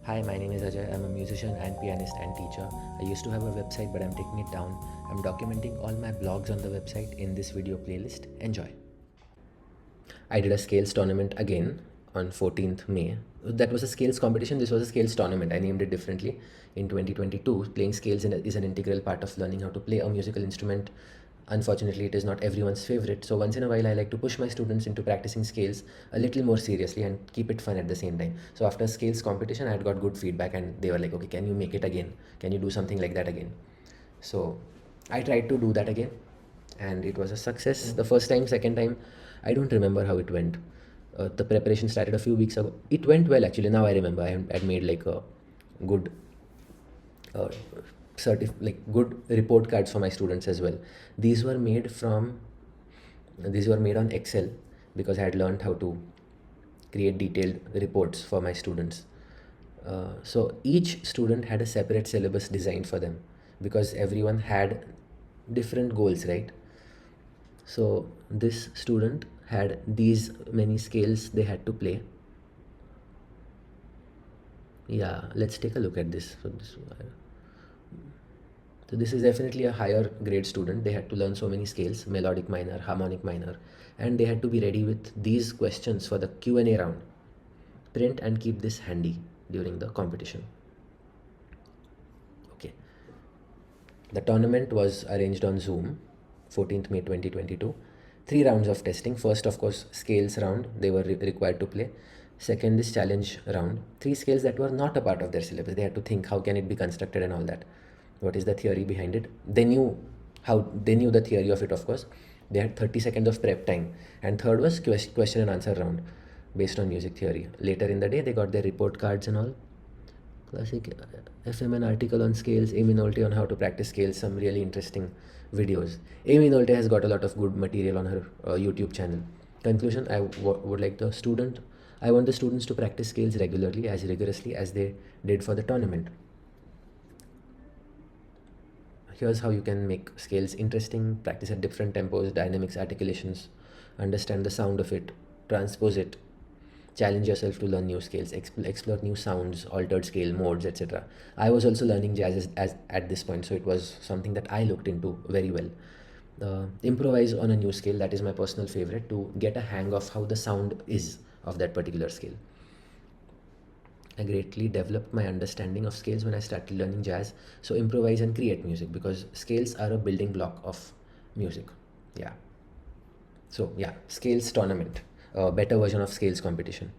Hi, my name is Ajay. I'm a musician and pianist and teacher. I used to have a website, but I'm taking it down. I'm documenting all my blogs on the website in this video playlist. Enjoy. I did a scales tournament again on 14th May. That was a scales competition. This was a scales tournament. I named it differently in 2022. Playing scales is an integral part of learning how to play a musical instrument. Unfortunately, it is not everyone's favorite. So once in a while, I like to push my students into practicing scales a little more seriously and keep it fun at the same time. So after scales competition, I had got good feedback and they were like, okay, can you make it again? Can you do something like that again? So I tried to do that again and it was a success the first time. Second time, I don't remember how it went. The preparation started a few weeks ago. It went well actually. Now I remember I had made like a good uh, like good report cards for my students as well. These were made from these were made on Excel because I had learned how to create detailed reports for my students. So each student had a separate syllabus designed for them because everyone had different goals, right? So this student had these many scales they had to play. Yeah, let's take a look at this. So this is definitely a higher grade student. They had to learn so many scales: melodic minor, harmonic minor, and they had to be ready with these questions for the Q&A round. Print and keep this handy during the competition. Okay. The tournament was arranged on Zoom, 14th May 2022. 3 rounds of testing. First, of course, scales round, they were required to play. Second, this challenge round. 3 scales that were not a part of their syllabus. They had to think how can it be constructed and all that. What is the theory behind it? They knew the theory of it, of course. They had 30 seconds of prep time. And third was question and answer round based on music theory. Later in the day, they got their report cards and all. Classic FMN article on scales, Amy Nolte on how to practice scales, some really interesting videos. Amy Nolte has got a lot of good material on her YouTube channel. Conclusion, I want the students to practice scales regularly, as rigorously as they did for the tournament. Here's how you can make scales interesting, practice at different tempos, dynamics, articulations, understand the sound of it, transpose it, challenge yourself to learn new scales, explore new sounds, altered scale modes, etc. I was also learning jazz as at this point, so it was something that I looked into very well. Improvise on a new scale, that is my personal favorite, to get a hang of how the sound is of that particular scale. I greatly developed my understanding of scales when I started learning jazz. So improvise and create music because scales are a building block of music. Yeah. So yeah, scales tournament, a better version of scales competition.